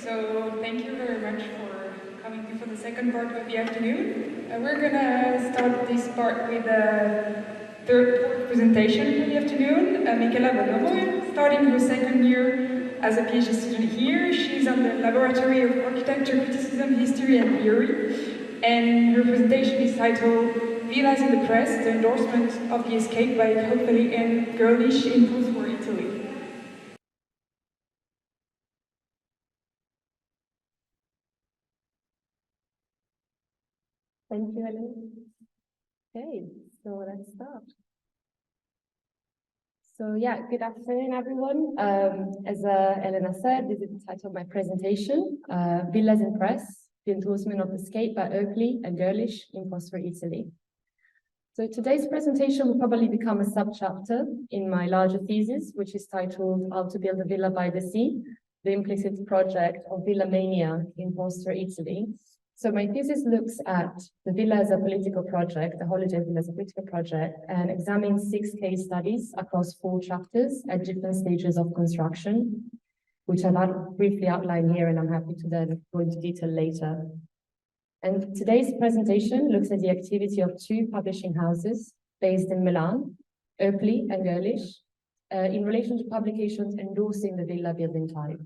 So thank you very much for coming for the second part of the afternoon. We're going to start this part with the third presentation for the afternoon. Michela Bonomo, starting her second year as a PhD student here. She's on the Laboratory of Architecture, Criticism, History and Theory. And her presentation is titled Villas in the Press, the endorsement of the escape by Hoepliand Gorlich in Postwar Italy. Thank you, Aloi. Okay, so let's start. So yeah, good afternoon, everyone. As Elena said, this is the title of my presentation, Villas in Press, the endorsement of the escape by Hoepliand Gorlich in Postwar Italy. So today's presentation will probably become a subchapter in my larger thesis, which is titled How to Build a Villa by the Sea, the implicit project of villa-mania in Postwar Italy. So my thesis looks at the villa as a political project, the holiday villa as a political project, and examines 6 case studies across 4 chapters at different stages of construction, which I've briefly outlined here, and I'm happy to then go into detail later. And today's presentation looks at the activity of 2 publishing houses based in Milan, Hoepli and Gorlich, in relation to publications endorsing the villa building type.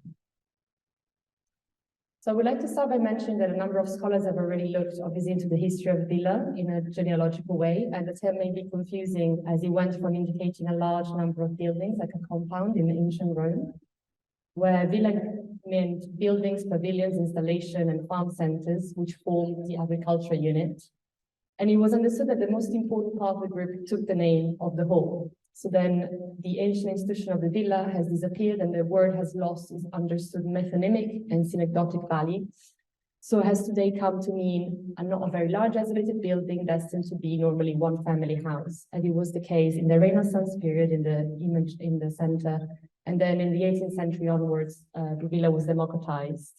So I would like to start by mentioning that a number of scholars have already looked obviously into the history of villa in a genealogical way, and the term may be confusing as it went from indicating a large number of buildings, like a compound in ancient Rome, where villa meant buildings, pavilions, installation, and farm centers, which formed the agriculture unit. And it was understood that the most important part of the group took the name of the whole. So then the ancient institution of the villa has disappeared and the word has lost its understood metonymic and synecdotic value. So it has today come to mean not a very large isolated building destined to be normally one family house. And it was the case in the Renaissance period in the image in the center. And then in the 18th century onwards, the villa was democratized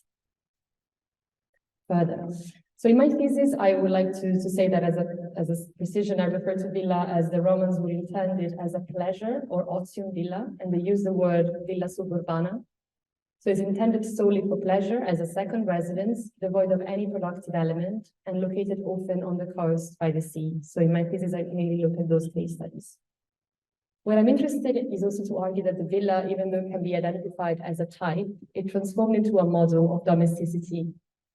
further. So in my thesis, I would like to say that as a precision, I refer to villa as the Romans would intend it as a pleasure or otium villa, and they use the word villa suburbana. So it's intended solely for pleasure as a second residence, devoid of any productive element, and located often on the coast by the sea. So in my thesis, I mainly look at those case studies. What I'm interested in is also to argue that the villa, even though it can be identified as a type, it transformed into a model of domesticity,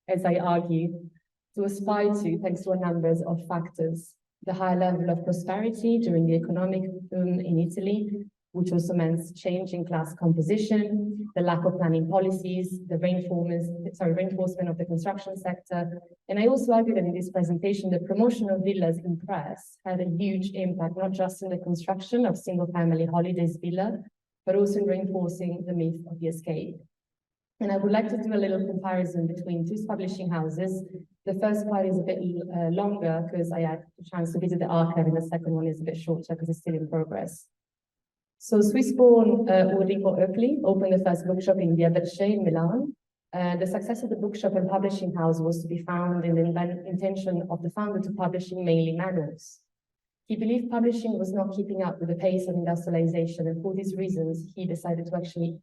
as I argue, to aspire to, thanks to a number of factors: the high level of prosperity during the economic boom in Italy, which also meant changing class composition, the lack of planning policies, the reinforcement of the construction sector. And I also argue that in this presentation, the promotion of villas in press had a huge impact, not just in the construction of single-family holidays villa, but also in reinforcing the myth of the escape. And I would like to do a little comparison between 2 publishing houses. The first part is a bit longer because I had the chance to visit the archive, and the second one is a bit shorter because it's still in progress. So Swiss-born Ulrico Hoepli opened the first bookshop in Via Vercei in Milan. The success of the bookshop and publishing house was to be found in the intention of the founder to publishing mainly manuals. He believed publishing was not keeping up with the pace of industrialization, and for these reasons, he decided to actually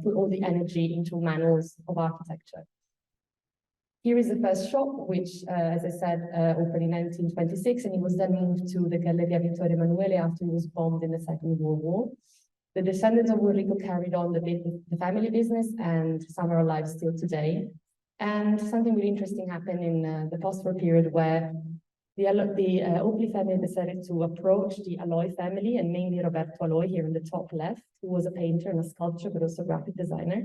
put all the energy into manuals of architecture. Here is the first shop, which, as I said, opened in 1926, and it was then moved to the Galleria Vittorio Emanuele after it was bombed in the Second World War. The descendants of Ulrico carried on the family business, and some are alive still today. And something really interesting happened in the post-war period, where the Hoepli family decided to approach the Aloi family, and mainly Roberto Aloi here in the top left, who was a painter and a sculptor, but also a graphic designer.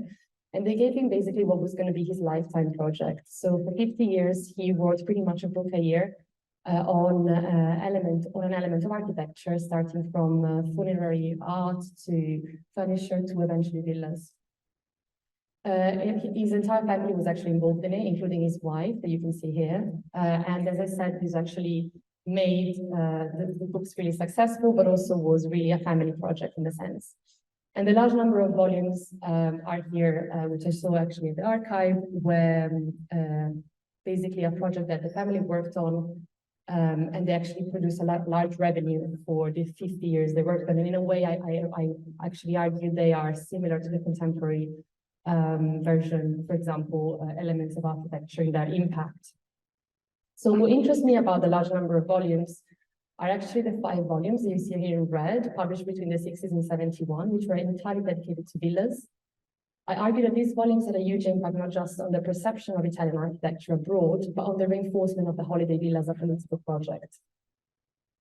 And they gave him basically what was going to be his lifetime project. So for 50 years, he wrote pretty much a book a year on an element of architecture, starting from funerary art to furniture to eventually villas. His entire family was actually involved in it, including his wife, that you can see here. And as I said, he's actually made the books really successful, but also was really a family project in a sense. And the large number of volumes are here, which I saw actually in the archive, where basically a project that the family worked on, and they actually produced a large revenue for the 50 years they worked on. And in a way, I actually argue they are similar to the contemporary version, for example, elements of architecture in their impact. So what interests me about the large number of volumes are actually the 5 volumes that you see here in red, published between the 60s and 71, which were entirely dedicated to villas. I argue that these volumes had a huge impact not just on the perception of Italian architecture abroad, but on the reinforcement of the holiday villa as a political project.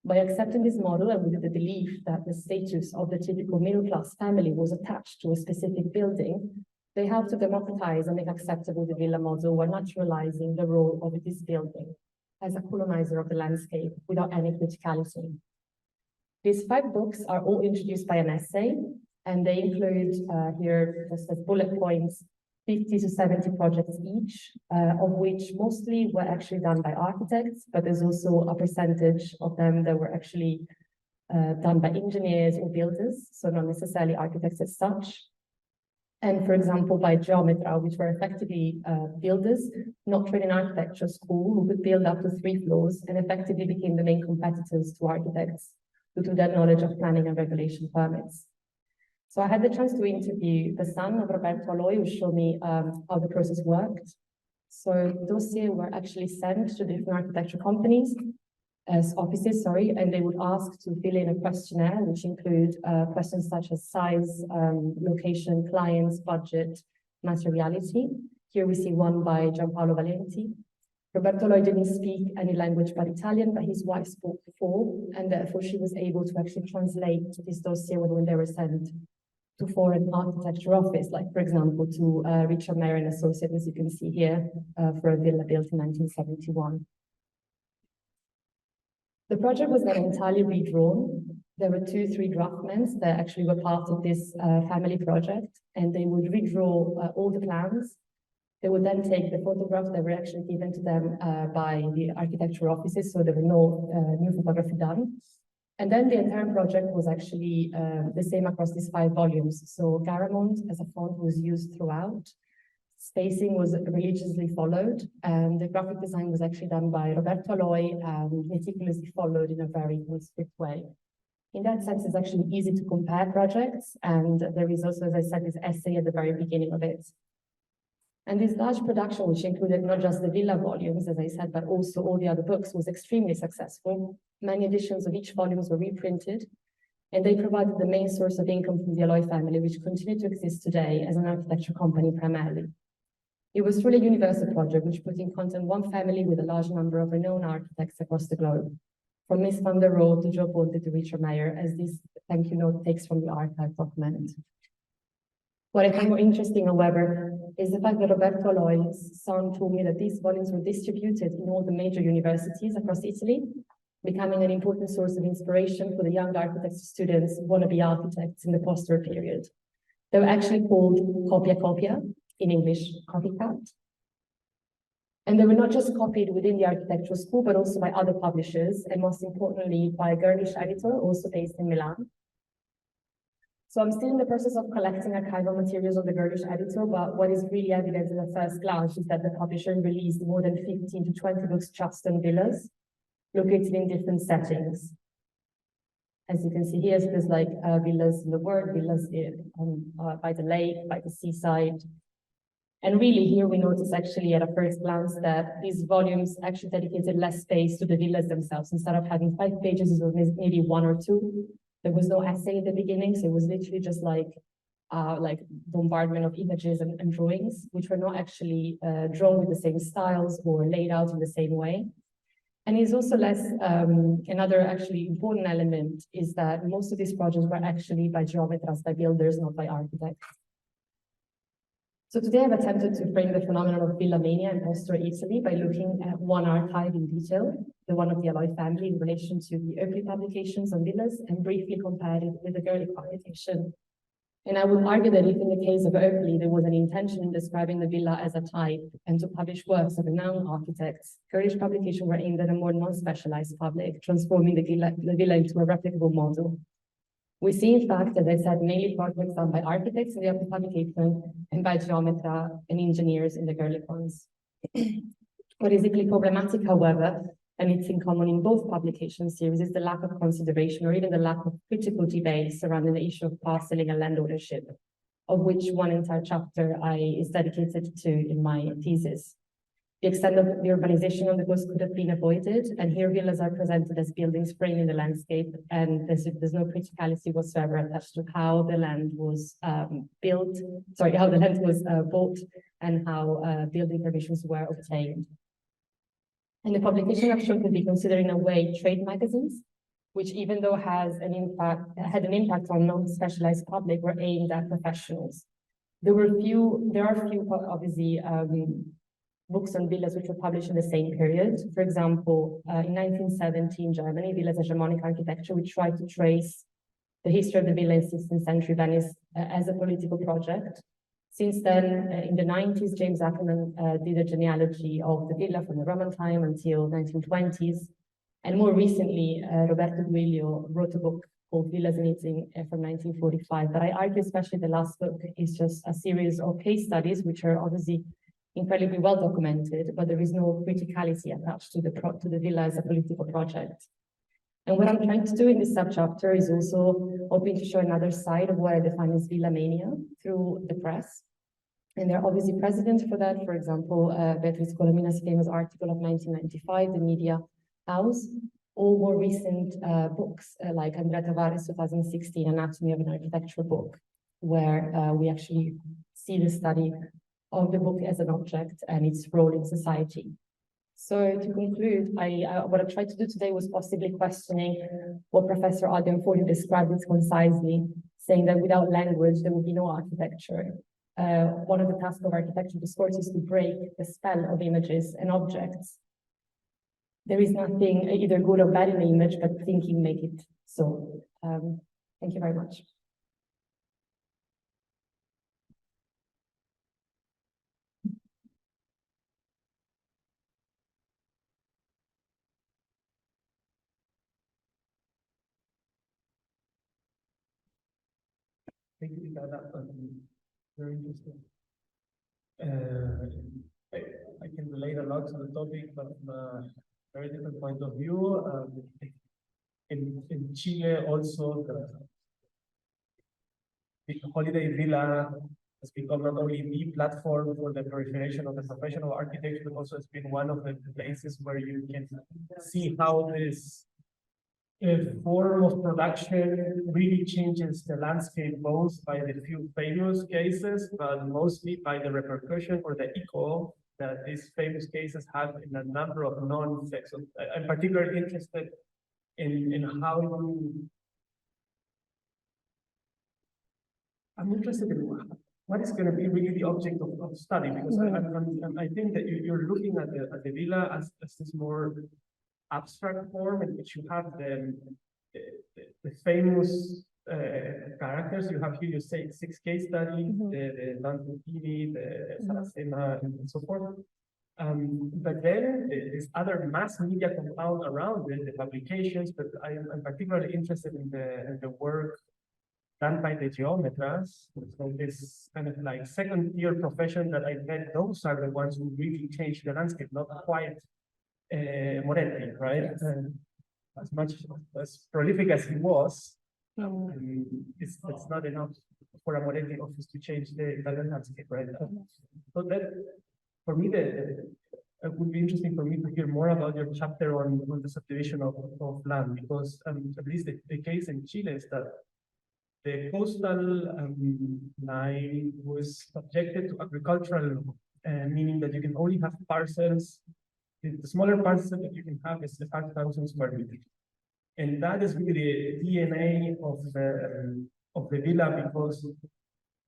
By accepting this model and with the belief that the status of the typical middle-class family was attached to a specific building, they helped to democratize and make acceptable the villa model while naturalizing the role of this building as a colonizer of the landscape without any criticality. These 5 books are all introduced by an essay, and they include here, just as bullet points, 50 to 70 projects each, of which mostly were actually done by architects, but there's also a percentage of them that were actually done by engineers or builders, so not necessarily architects as such. And for example, by geometra, which were effectively builders, not trained in architecture school, who could build up to 3 floors and effectively became the main competitors to architects due to their knowledge of planning and regulation permits. So I had the chance to interview the son of Roberto Aloi, who showed me how the process worked. So dossiers were actually sent to different architecture companies, offices, and they would ask to fill in a questionnaire, which include questions such as size, location, clients, budget, materiality. Here we see one by Gianpaolo Valenti. Roberto Aloi didn't speak any language but Italian, but his wife spoke 4, and therefore she was able to actually translate this dossier when they were sent to foreign architecture office, like for example to Richard Mayer and Associates, as you can see here, for a villa built in 1971. The project was then entirely redrawn. There were 2-3 draftmen that actually were part of this family project, and they would redraw all the plans. They would then take the photographs that were actually given to them by the architecture offices, so there were no new photography done. And then the entire project was actually the same across these 5 volumes. So Garamond as a font was used throughout. Spacing was religiously followed, and the graphic design was actually done by Roberto Aloi and meticulously followed in a very strict way. In that sense, it's actually easy to compare projects, and there is also, as I said, this essay at the very beginning of it. And this large production, which included not just the villa volumes, as I said, but also all the other books, was extremely successful. Many editions of each volume were reprinted, and they provided the main source of income from the Aloi family, which continued to exist today as an architecture company primarily. It was truly a universal project, which put in contact one family with a large number of renowned architects across the globe, from Miss van der Rohe to Joe Ponte to Richard Mayer, as this thank you note takes from the archive document. What I find more interesting, however, is the fact that Roberto Aloi's son told me that these volumes were distributed in all the major universities across Italy, becoming an important source of inspiration for the young architects students, wannabe architects in the post-war period. They were actually called copia, in English, copycat. And they were not just copied within the architectural school, but also by other publishers, and most importantly, by a Gorlich editor, also based in Milan. So I'm still in the process of collecting archival materials of the Gorlich editor, but what is really evident at first glance is that the publisher released more than 15 to 20 books just on villas, located in different settings. As you can see here, so there's like villas in the world, villas by the lake, by the seaside. And really here we notice actually at a first glance that these volumes actually dedicated less space to the villas themselves. Instead of having 5 pages, it was maybe 1 or 2. There was no essay at the beginning, so it was literally just like bombardment of images and drawings, which were not actually drawn with the same styles or laid out in the same way. And it's also less, another actually important element is that most of these projects were actually by geometras, by builders, not by architects. So today I've attempted to frame the phenomenon of villa-mania in Postwar Italy by looking at one archive in detail, the one of the Aloi family in relation to the Hoepli publications on villas, and briefly compared it with the Gorlich publication. And I would argue that if in the case of Hoepli, there was an intention in describing the villa as a type and to publish works of renowned architects, Gorlich publications were aimed at a more non-specialized public, transforming the villa into a replicable model. We see, in fact, as I said, mainly projects done by architects in the Hoepli publication and by geometra and engineers in the Gorlich ones. What is equally problematic, however, and it's in common in both publication series, is the lack of consideration or even the lack of critical debate surrounding the issue of parceling and land ownership. of which one entire chapter is dedicated to in my thesis. The extent of the urbanization on the coast could have been avoided, and here villas are presented as buildings framing the landscape, and there's no criticality whatsoever attached to how the land was bought, and how building permissions were obtained. And the publication of should be considered in a way trade magazines, which even though had an impact on non-specialized public, were aimed at professionals. There are few obviously books on villas which were published in the same period. For example, in 1970 in Germany, Villa's Hegemonic Architecture, which tried to trace the history of the villa in 16th century Venice as a political project. Since then, in the 90s, James Ackerman did a genealogy of the villa from the Roman time until 1920s. And more recently, Roberto Duilio wrote a book called Villas in Italy from 1945. But I argue especially the last book is just a series of case studies, which are obviously incredibly well documented, but there is no criticality attached to the villa as a political project. And what I'm trying to do in this subchapter is also hoping to show another side of what I define as villa-mania through the press. And there are obviously precedents for that. For example, Beatrice Colomina's famous article of 1995, The Media House, or more recent books like Andrea Tavares' 2016 Anatomy of an Architectural Book, where we actually see the study of the book as an object and its role in society. So to conclude, what I tried to do today was possibly questioning what Professor Aloi described it concisely, saying that without language, there would be no architecture. One of the tasks of architectural discourse is to break the spell of images and objects. There is nothing either good or bad in the image, but thinking make it so. Thank you very much. Thank you, that very interesting. I can relate a lot to the topic, but from a very different point of view. In Chile, also, the holiday villa has become not only the platform for the proliferation of the profession of architecture, but also it's been one of the places where you can see how this form of production really changes the landscape, both by the few famous cases, but mostly by the repercussion or the echo that these famous cases have in a number of non-effects. So I'm particularly interested in how I'm interested in what is going to be really the object of study, because I think that you're looking at the villa as this more abstract form in which you have the famous characters. You have here, you say, 6 case studies, the Dantini, the Saracena, and so forth. But then this other mass media compound around it, the publications, but I'm particularly interested in the work done by the geometers. So this kind of like second-tier profession that I bet those are the ones who really change the landscape, not quite Moretti, right? Yes. As much as prolific as he was, it's not enough for a Moretti office to change the Italian landscape, right? So that, for me, it would be interesting for me to hear more about your chapter on the subdivision of land, because at least the case in Chile is that the coastal line was subjected to agricultural law, meaning that you can only have parcels. The smaller parcel that you can have is the 5,000 square meters, and that is really the DNA of the villa, because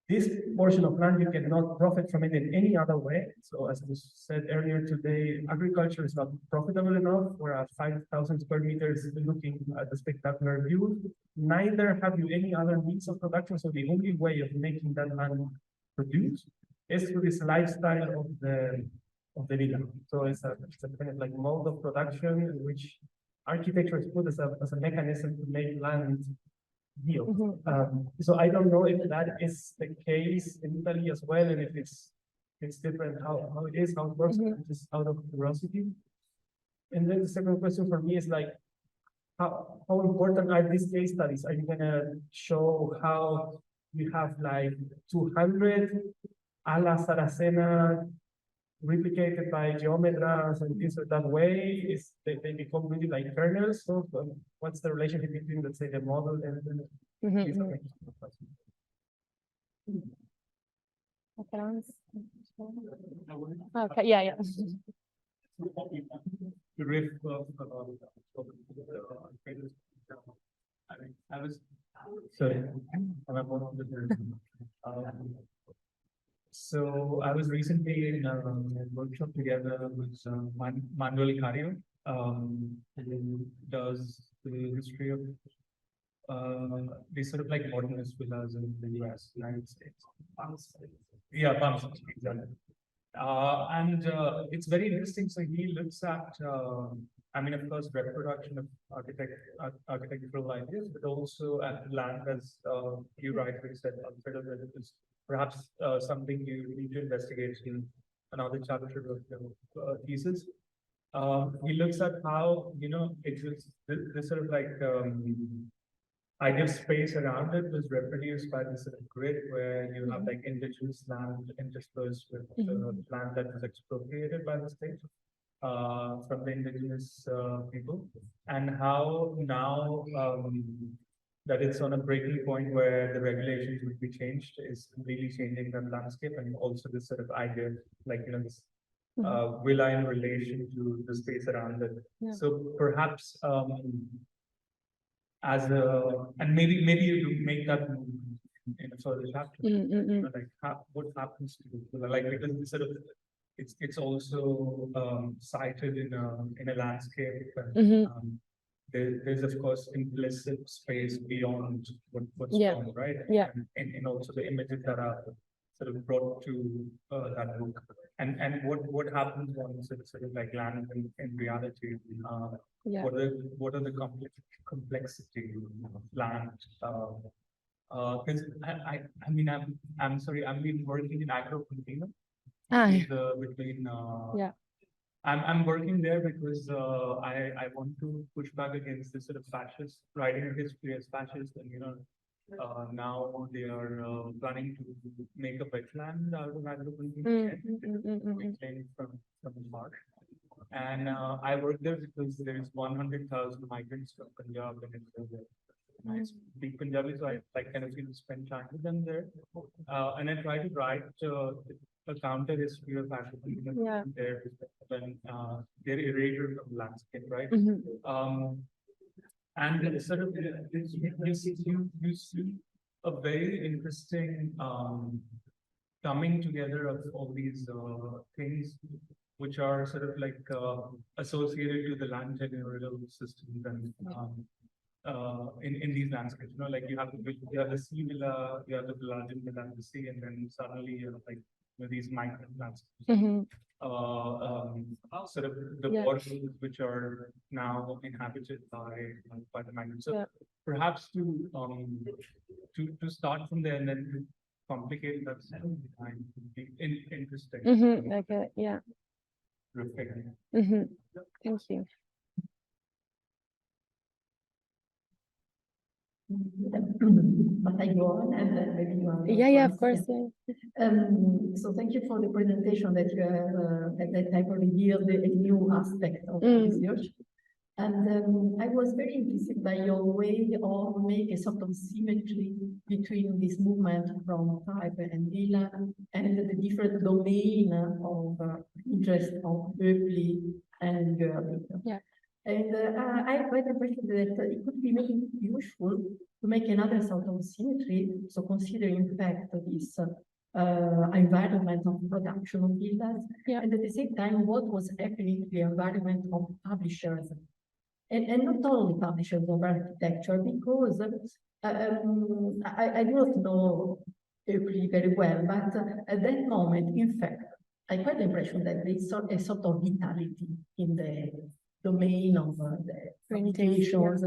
this portion of land you cannot profit from it in any other way. So, as was said earlier today, agriculture is not profitable enough for a 5,000 square meters looking at the spectacular view. Neither have you any other means of production. So the only way of making that land produce is through this lifestyle of the villa. So it's a kind of like mode of production in which architecture is put as a mechanism to make land yield. So I don't know if that is the case in Italy as well, and if it's different, how it is, how it works, just out of curiosity. And then the second question for me is like, how important are these case studies? Are you gonna show how you have like 200 alla Saracena replicated by geometras and this or that way, they become really like kernels. So what's the relationship between, let's say, the model and these are like Okay, yeah. to riff I was sorry. So I was recently in a workshop together with Manuel Cario, who does the history of these sort of like modernist villas in the US, United States. Yeah, farmsteads, exactly. And it's very interesting. So he looks at, I mean, of course, reproduction of architectural ideas, but also at land, as you rightly said, Alfredo, that it is perhaps something you need to investigate in another chapter of your thesis. He looks at how, this sort of like idea of space around it was reproduced by this sort of grid where you have like indigenous land interspersed with land that was expropriated by the state from the indigenous people, and how now that it's on a breaking point where the regulations would be changed is really changing the landscape, and also this sort of idea, like, this villa in relation to the space around it. Yeah. So perhaps and maybe you make that in a further chapter, like what happens to like, because it's sort of it's also cited in a landscape. There's of course implicit space beyond what's shown, right? Yeah. And also the images that are sort of brought to that book, and what happens once it's sort of like land in reality. What are the complexity of land? Because I mean, I'm sorry, I've been working in agro container between I'm working there because I want to push back against this sort of fascist writing of history as fascist, and now they are planning to make a wetland out of agro container from the marsh. And I work there because there is 100,000 migrants from Punjab, and I speak Punjabi, so I like kind of spend time with them there. And I try to write a counter history of African there when they're erased from the landscape, right? And sort of you see a very interesting coming together of all these things which are sort of like associated to the land general systems, and in these landscapes, like you have the sea villa, you have the Pelagian villa and the sea, and then suddenly you have like these micro landscapes. Sort of the waters which are now inhabited by the migrants. So perhaps to start from there and then to complicate that would be interesting. Okay, yeah. Reflecting. Thank you. But I go on, and then maybe you are. Yeah, of course. So thank you for the presentation that you have, that I revealed a new aspect of research. And I was very interested by your way of making a sort of symmetry between this movement from type and villa and the different domain of interest of Hoepli and Gorlich. Yeah. And I quite impressed that it could be very useful to make another sort of symmetry. So considering, in fact, this environment of production of villas, and at the same time, what was happening to the environment of publishers. And not only publishers of architecture, because I do not know Hoepli very well, but at that moment, in fact, I got the impression that there is a sort of vitality in the domain of the publications,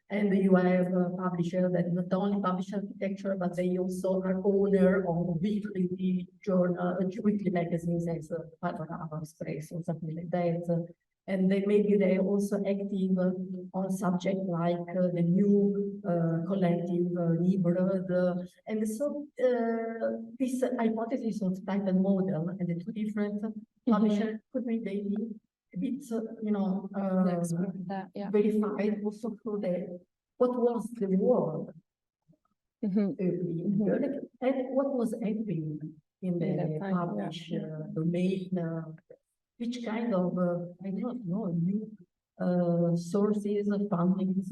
and you have publishers that not only publish architecture, but they also are owner of weekly journal, weekly magazines as Panorama Express or something like that. And they maybe they also active on subject like the new collective neighborhood. And so this hypothesis of type and model and the two different publishers could be maybe a bit, verified also through the what was the world and what was happening in the published domain, which kind of, I don't know, new sources, fundings,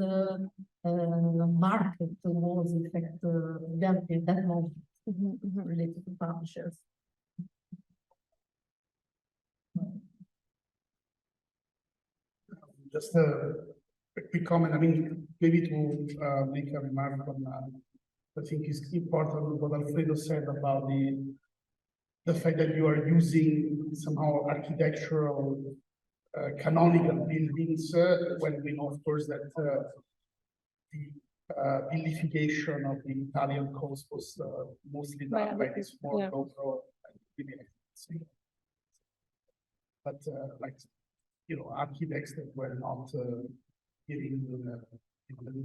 market was in fact developed at that moment related to publishers. Just a quick comment. I mean, maybe to make a remark on I think it's important what Alfredo said about the fact that you are using somehow architectural canonical buildings when we know, of course, that the vilification of the Italian coast was mostly done by this more local, but like, you know, architects that were not giving,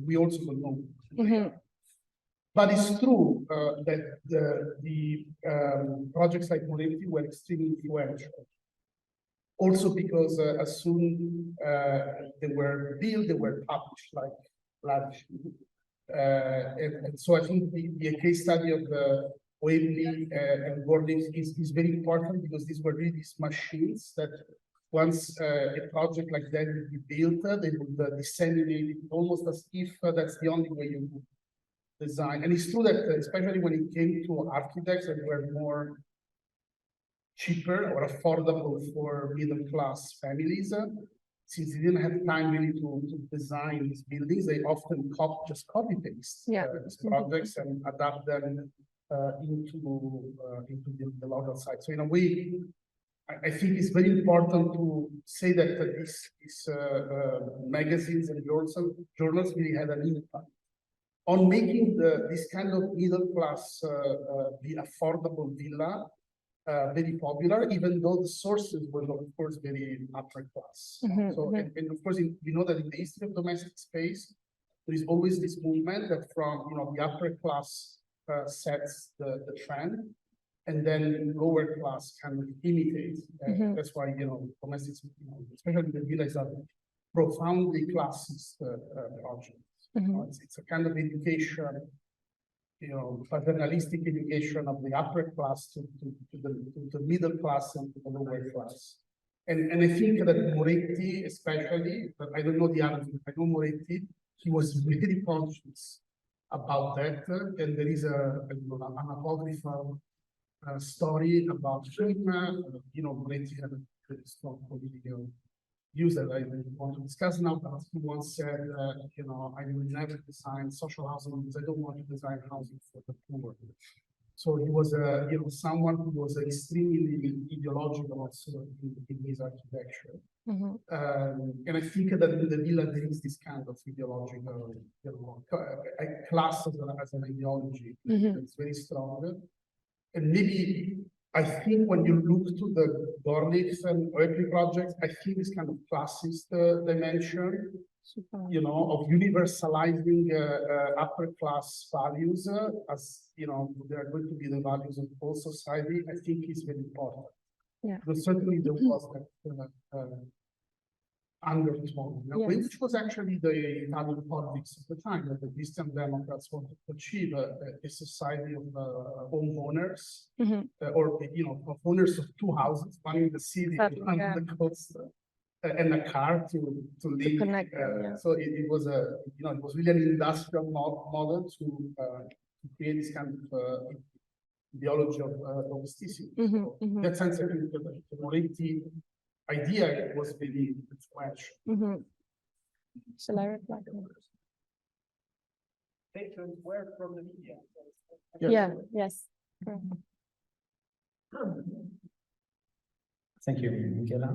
we also don't know. But it's true that the projects like Moretti were extremely influential. Also because as soon they were built, they were published like lavish. And so I think the case study of the Hoepli and Gorlich is very important because these were really these machines that once a project like that would be built, they would disseminate it almost as if that's the only way you would design. And it's true that especially when it came to architects that were more cheaper or affordable for middle-class families, since they didn't have time really to design these buildings, they often just copy-paste these projects and adapt them into the local site. So in a way, I think it's very important to say that these magazines and journals really had an impact on making this kind of middle-class, the affordable villa very popular, even though the sources were, of course, very upper class. So, and of course, we know that in the history of domestic space, there is always this movement that from, you know, the upper class sets the trend, and then lower class kind of imitate. That's why, you know, domestic, you know, especially the villas are profoundly classist projects. It's a kind of education, you know, paternalistic education of the upper class to the middle class and to the lower class. And I think that Moretti, especially, but I don't know the others, I know Moretti, he was really conscious about that. And there is an apocryphal story about him. You know, Moretti had a very strong political views that I don't want to discuss now, but he once said, you know, I will never design social housing because I don't want to design housing for the poor. So he was, you know, someone who was extremely ideological also in his architecture. And I think that in the villa there is this kind of ideological, you know, class as an ideology. It's very strong. And maybe I think when you look to the Gorlich and Hoepli projects, I think this kind of classist dimension, you know, of universalizing upper class values as, you know, they are going to be the values of whole society, I think is very important. But certainly there was that undertone, which was actually the Italian politics at the time, that the Christian Democrats wanted to achieve a society of homeowners, or, you know, of owners of two houses, one in the city, one on the coast, and a car to live. Connect, So it was a, you know, it was really an industrial model to create this kind of ideology of domesticity. So in that sense, I think the Moretti idea was really influential. Shall I reply? Patrons were from the media. Yes. Thank you, Michela.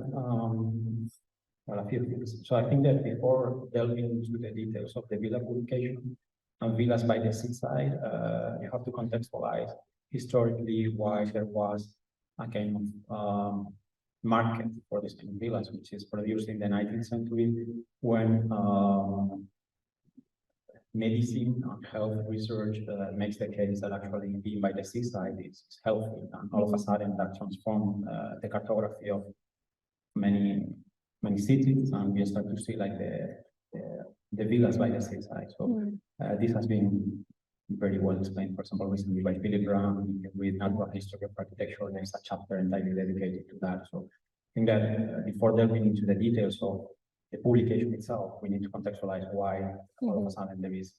Well, a few things. So I think that before delving into the details of the villa publication and villas by the seaside, you have to contextualize historically why there was a kind of market for these kind of villas, which is produced in the 19th century when medicine and health research makes the case that actually being by the seaside is healthy, and all of a sudden that transformed the cartography of many cities, and we start to see like the villas by the seaside. So this has been very well explained, for example, recently by Philip Brown. With Natural History of Architecture, there's a chapter entirely dedicated to that. So I think that before delving into the details of the publication itself, we need to contextualize why all of a sudden there is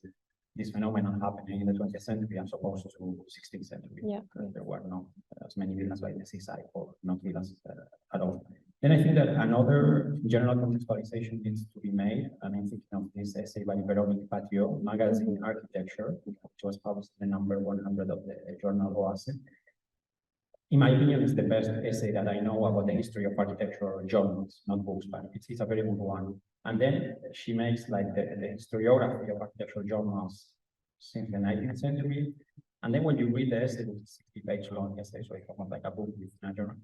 this phenomenon happening in the 20th century as opposed to 16th century. There were not as many villas by the seaside, or not villas at all. Then I think that another general contextualization needs to be made, and I'm thinking of this essay by Véronique Patio, Magazine Architecture, which was published in the number 100 of the journal OASE. In my opinion, it's the best essay that I know about the history of architecture journals, not books, but it's a very good one. And then she makes like the historiography of architectural journals since the 19th century. And then when you read the essay, which is 60-page long essay, so it's almost like a book with a journal,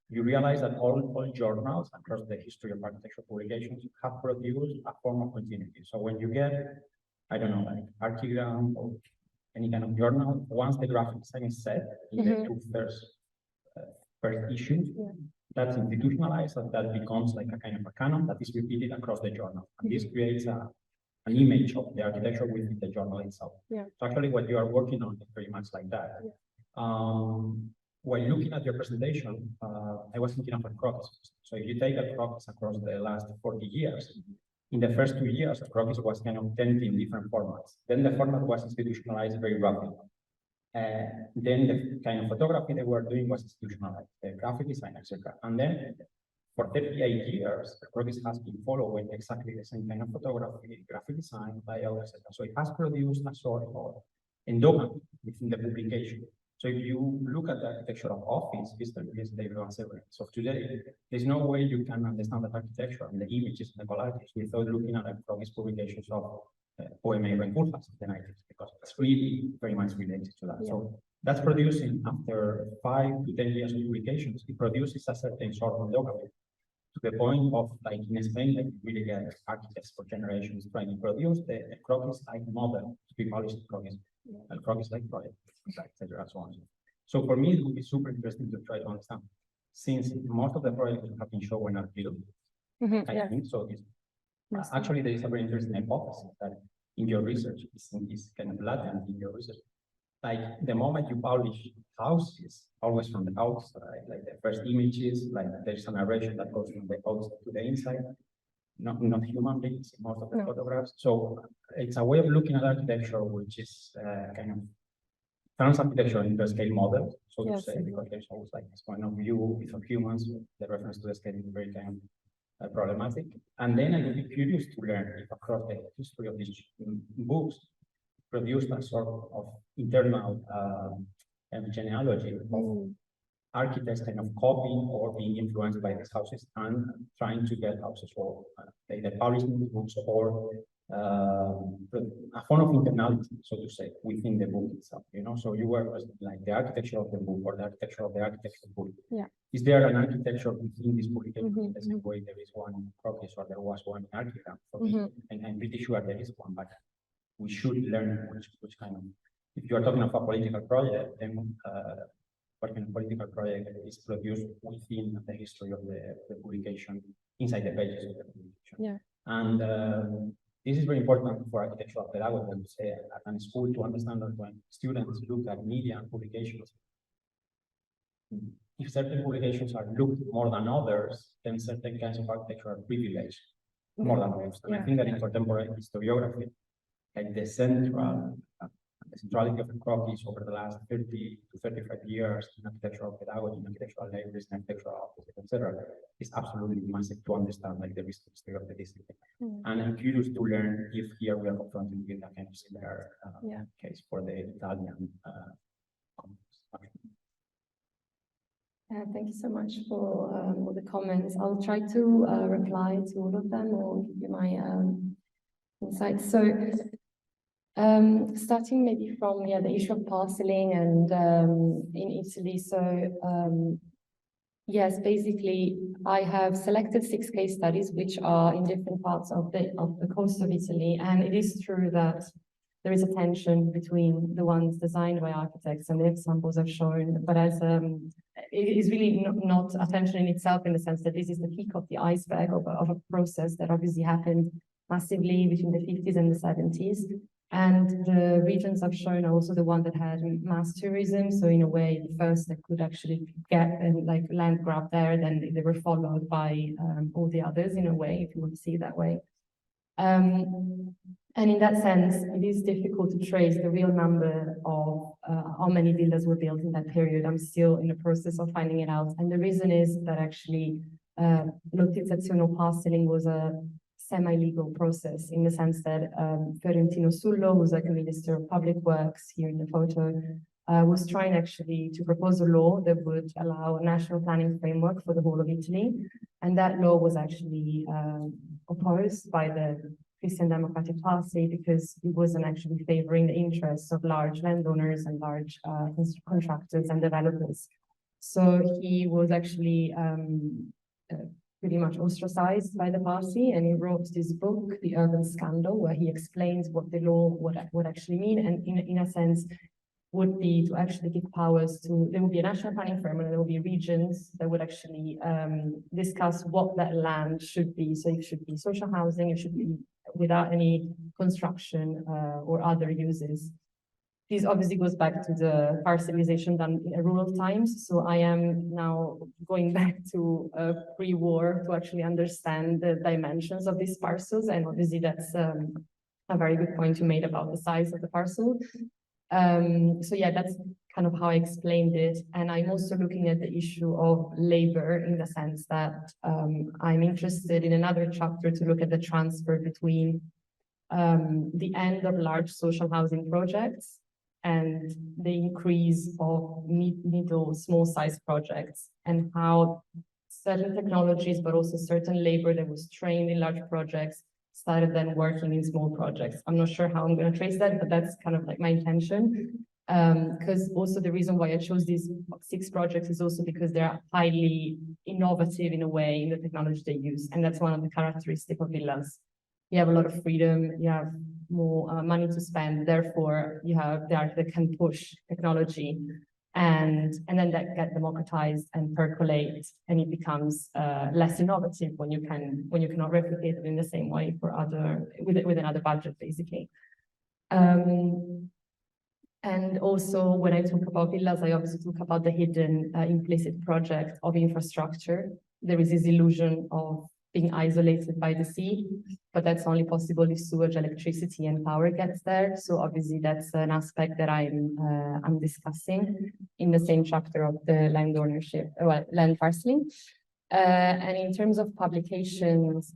you realize that all journals across the history of architecture publications have produced a form of continuity. So when you get, I don't know, like Archigram or any kind of journal, once the graphic design is set in the two first issues, that's institutionalized, and that becomes like a kind of a canon that is repeated across the journal. And this creates an image of the architecture within the journal itself. So actually what you are working on is very much like that. While looking at your presentation, I was thinking of a croquis. So if you take a croquis across the last 40 years, in the first 2 years, the croquis was kind of tenting different formats. Then the format was institutionalized very rapidly. Then the kind of photography they were doing was institutionalized, the graphic design, etc. And then for 38 years, the croquis has been following exactly the same kind of photography, graphic design, layout, etc. So it has produced a sort of endowment within the publication. So if you look at the architecture of office, so today, there's no way you can understand the architecture and the images and the collages without looking at the croquis publications of OMA and Goodlife of the 90s, because it's really very much related to that. So that's producing, after 5 to 10 years of publications, it produces a certain sort of endowment, to the point of, like in Spain, like really get architects for generations trying to produce the croquis-like model to be published in croquis, and croquis-like project, etc. So on. So for me, it would be super interesting to try to understand, since most of the projects have been shown are built. I think so. Actually, there is a very interesting hypothesis that in your research is kind of latent in your research. Like the moment you publish houses, always from the outside, like the first images, like there's a narration that goes from the outside to the inside, not human beings in most of the photographs. So it's a way of looking at architecture, which is kind of turns architecture into a scale model, so to say, because there's always like this point of view with humans, the reference to the scale is very kind of problematic. And then I would be curious to learn if across the history of these books produced a sort of internal genealogy of architects kind of copying or being influenced by these houses and trying to get houses for either publishing the books or a form of internality, so to say, within the book itself, you know. So you were like the architecture of the book or the architecture of the architecture book. Is there an architecture within this publication? The same way there is one croquis or there was one archigram. And I'm pretty sure there is one, but we should learn which kind of, if you are talking of a political project, then what kind of political project is produced within the history of the publication, inside the pages of the publication. And this is very important for architectural pedagogy, I would say, at a school, to understand that when students look at media and publications, if certain publications are looked more than others, then certain kinds of architecture are privileged more than others. And I think that in contemporary historiography, like the centrality of the croquis over the last 30 to 35 years in architectural pedagogy, in architectural libraries, in architectural offices, etc., is absolutely massive to understand like the history of the discipline. And I'm curious to learn if here we are confronted with a kind of similar case for the Italian Thank you so much for all the comments. I'll try to reply to all of them or give you my insights. So starting maybe from the issue of parceling and in Italy. So Yes, basically, I have selected 6 case studies which are in different parts of the coast of Italy, and it is true that there is a tension between the ones designed by architects and the examples I've shown, but as it is really not a tension in itself, in the sense that this is the peak of the iceberg of a process that obviously happened massively between the 50s and the 70s. And the regions I've shown are also the one that had mass tourism. So in a way, the first that could actually get like land grab there, then they were followed by all the others in a way, if you want to see it that way. And in that sense, it is difficult to trace the real number of how many villas were built in that period. I'm still in the process of finding it out. And the reason is that actually l'utilizzazione or parceling was a semi-legal process, in the sense that Fiorentino Sullo, who's like a minister of public works here in the photo, was trying actually to propose a law that would allow a national planning framework for the whole of Italy. And that law was actually opposed by the Christian Democratic Party, because it wasn't actually favoring the interests of large landowners and large contractors and developers. So he was actually pretty much ostracized by the party, and he wrote this book, The Urban Scandal, where he explains what the law would actually mean, and in a sense would be to actually give powers to, there would be a national planning framework, and there would be regions that would actually discuss what that land should be. So it should be social housing, it should be without any construction or other uses. This obviously goes back to the parcelization done in rural times. So I am now going back to pre-war to actually understand the dimensions of these parcels. And obviously that's a very good point you made about the size of the parcel. So yeah, that's kind of how I explained it. And I'm also looking at the issue of labor, in the sense that I'm interested in another chapter to look at the transfer between the end of large social housing projects and the increase of middle, small-sized projects, and how certain technologies, but also certain labor that was trained in large projects started then working in small projects. I'm not sure how I'm going to trace that, but that's kind of like my intention. Because also the reason why I chose these 6 projects is also because they're highly innovative in a way in the technology they use. And that's one of the characteristics of villas. You have a lot of freedom, you have more money to spend, therefore you have the architect that can push technology, and then that gets democratized and percolate, and it becomes less innovative when you cannot replicate it in the same way for with another budget, basically. And also when I talk about villas, I obviously talk about the hidden implicit project of infrastructure. There is this illusion of being isolated by the sea, but that's only possible if sewage, electricity, and power gets there. So obviously that's an aspect that I'm discussing in the same chapter of the land ownership, well, land parceling. And in terms of publications,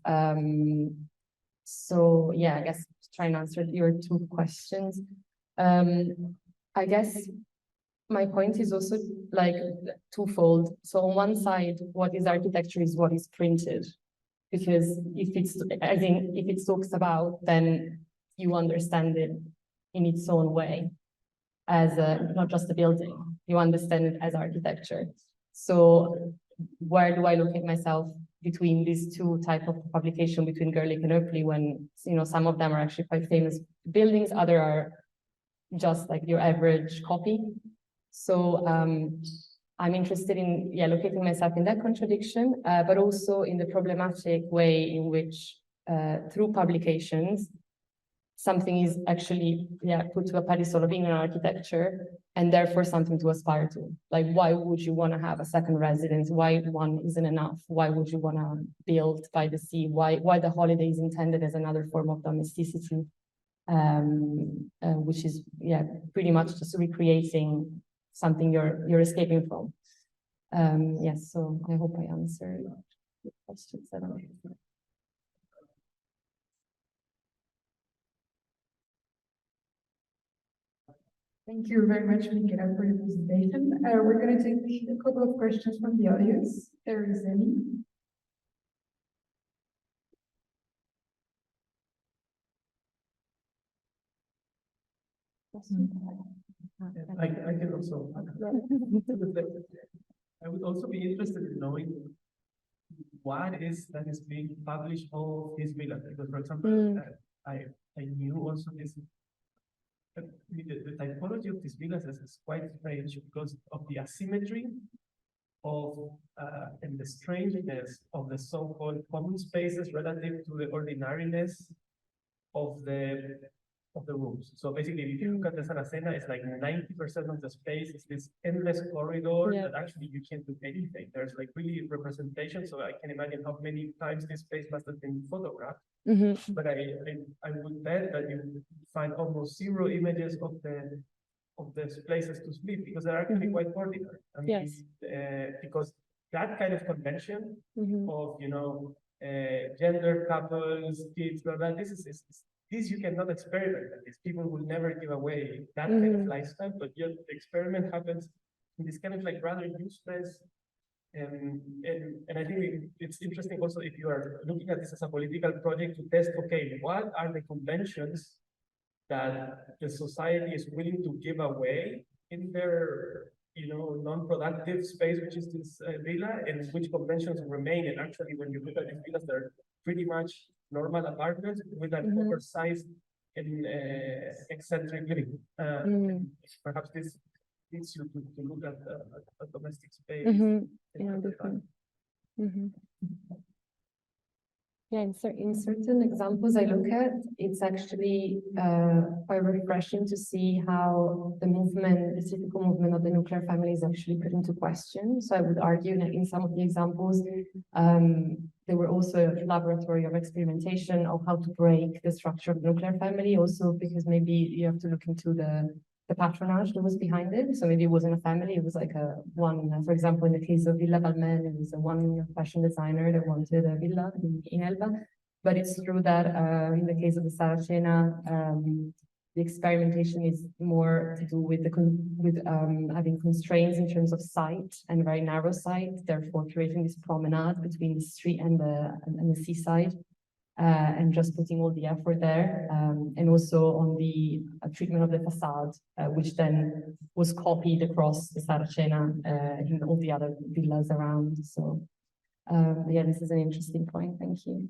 so yeah, I guess trying to answer your 2 questions. I guess my point is also like twofold. So on one side, what is architecture is what is printed. Because if it talks about, then you understand it in its own way, as not just a building, you understand it as architecture. So where do I look at myself between these 2 types of publication, between Gorlich and Hoepli, when some of them are actually quite famous buildings, other are just like your average copy. So I'm interested in locating myself in that contradiction, but also in the problematic way in which through publications, something is actually put to a pedestal of being an architecture, and therefore something to aspire to. Like, why would you want to have a second residence? Why one isn't enough? Why would you want to build by the sea? Why the holiday is intended as another form of domesticity, which is pretty much just recreating something you're escaping from. Yes, so I hope I answered the questions. Thank you very much, Michela, for your presentation. We're going to take a couple of questions from the audience, if there is any. I can also. I would also be interested in knowing what is that is being published of these villas. Because, for example, I knew also this. The typology of these villas is quite strange because of the asymmetry of and the strangeness of the so-called common spaces relative to the ordinariness of the rooms. So basically, if you look at the Saracena, it's like 90% of the space is this endless corridor that actually you can't do anything. There's like really representation. So I can imagine how many times this space must have been photographed. But I would bet that you find almost zero images of the places to sleep because they're actually quite ordinary. I mean, because that kind of convention of gender couples, kids, blah, blah, this you cannot experiment with. These people will never give away that kind of lifestyle, but yet the experiment happens in this kind of like rather useless. And I think it's interesting also if you are looking at this as a political project to test, okay, what are the conventions that the society is willing to give away in their non-productive space, which is this villa, and which conventions remain. And actually, when you look at these villas, they're pretty much normal apartments with an oversized and eccentric living. Perhaps this leads you to look at a domestic space. Yeah, in certain examples I look at, it's actually quite refreshing to see how the cyclical movement of the nuclear family is actually put into question. So I would argue that in some of the examples, there were also a laboratory of experimentation of how to break the structure of the nuclear family, also because maybe you have to look into the patronage that was behind it. So maybe it wasn't a family, it was like for example, in the case of Villa Balmain, it was one fashion designer that wanted a villa in Elba. But it's true that in the case of the Saracena, the experimentation is more to do with having constraints in terms of site and very narrow site, therefore creating this promenade between the street and the seaside. And just putting all the effort there, and also on the treatment of the facade, which then was copied across the Saracena in all the other villas around. So, yeah, this is an interesting point. Thank you.